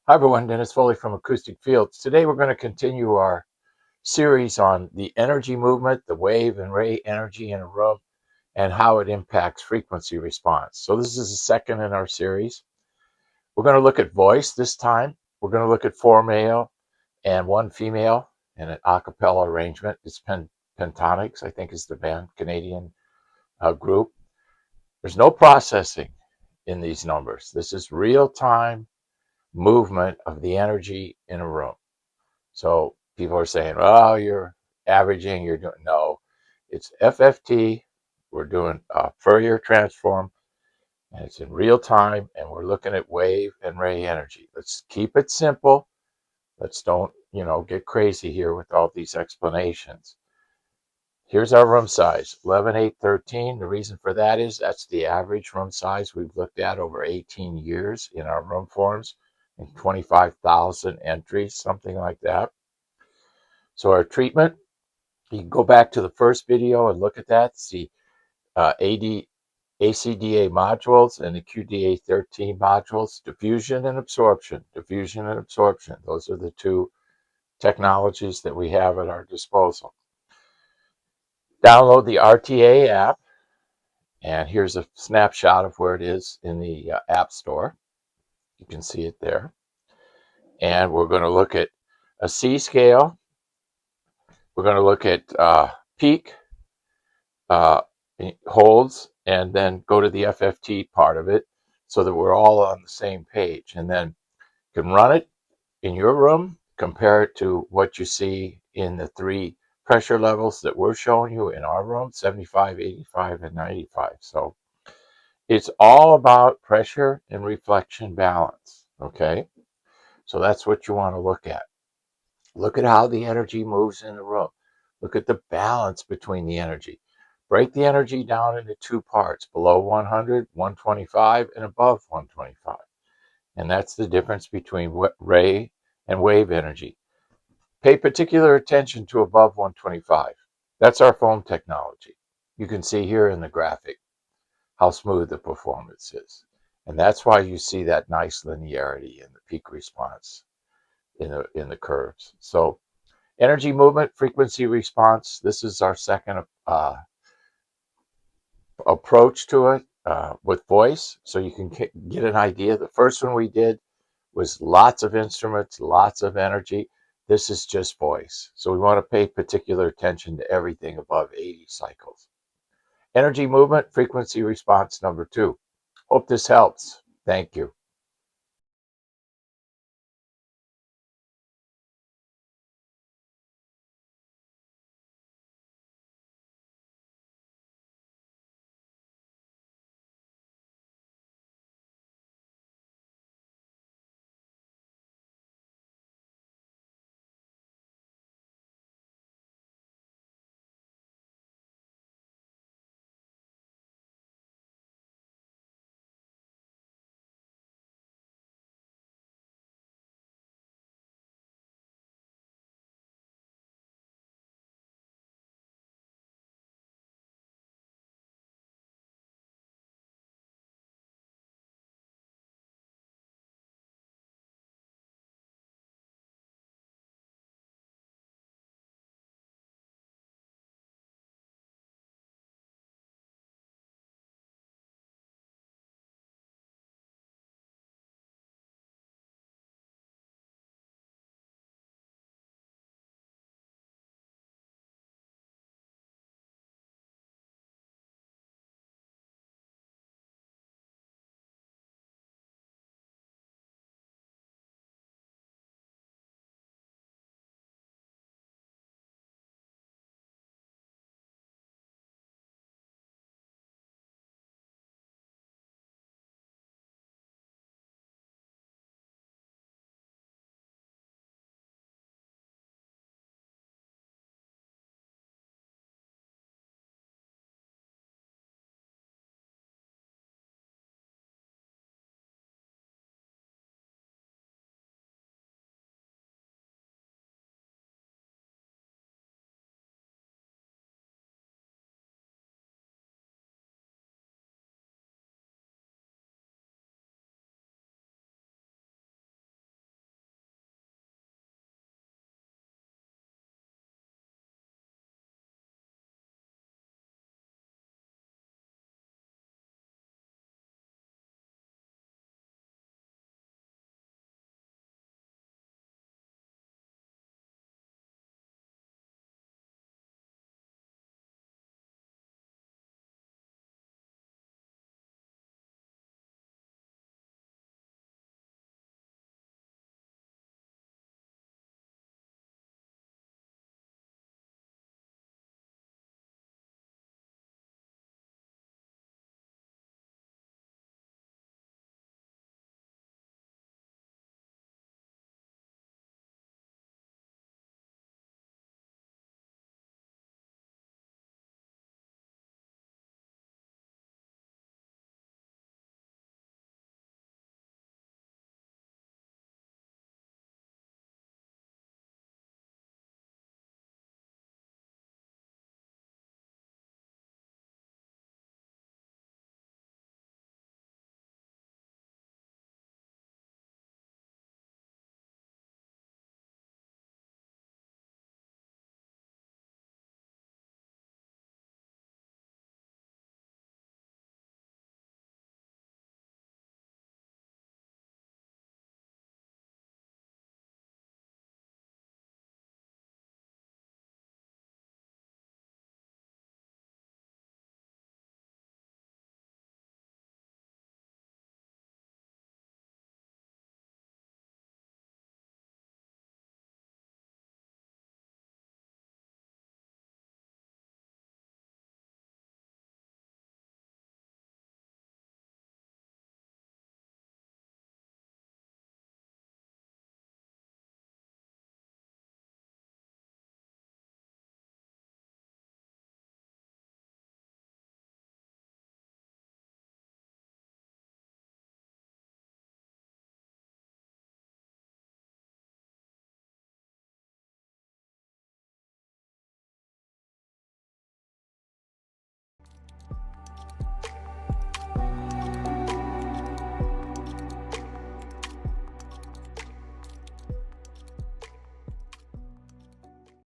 Hi everyone, Dennis Foley from Acoustic Fields. Today we're going to continue our series on the energy movement, the wave and ray energy in a room, and how it impacts frequency response. So this is the second in our series. We're going to look at voice this time. We're going to look at 4 male and 1 female in an a cappella arrangement. It's Pentatonix, I think is the band, Canadian group. There's no processing in these numbers. This is real-time movement of the energy in a room. So people are saying, "Oh, you're averaging, you're doing." No, it's FFT. We're doing Fourier transform, and it's in real time, and we're looking at wave and ray energy. Let's keep it simple. Let's don't, get crazy here with all these explanations. Here's our room size, 11, 8, 13. The reason for that is that's the average room size we've looked at over 18 years in our room forms, and 25,000 entries, something like that. So our treatment, you can go back to the first video and look at that, see ACDA modules and the QDA13 modules, diffusion and absorption. Diffusion and absorption, those are the two technologies that we have at our disposal. Download the RTA app, and here's a snapshot of where it is in the App Store. You can see it there. And we're going to look at a C scale. We're going to look at peak, holds, and then go to the FFT part of it so that we're all on the same page. And then you can run it in your room, compare it to what you see in the 3 pressure levels that we're showing you in our room, 75, 85, and 95. So it's all about pressure and reflection balance, okay? So that's what you want to look at. Look at how the energy moves in the room. Look at the balance between the energy. Break the energy down into 2 parts, below 100, 125, and above 125. And that's the difference between ray and wave energy. Pay particular attention to above 125. That's our foam technology. You can see here in the graphic how smooth the performance is. And that's why you see that nice linearity in the peak response in the curves. So energy movement, frequency response, this is our second approach to it with voice, so you can get an idea. The first one we did was lots of instruments, lots of energy. This is just voice. So we want to pay particular attention to everything above 80 cycles. Energy movement, frequency response number 2. Hope this helps. Thank you.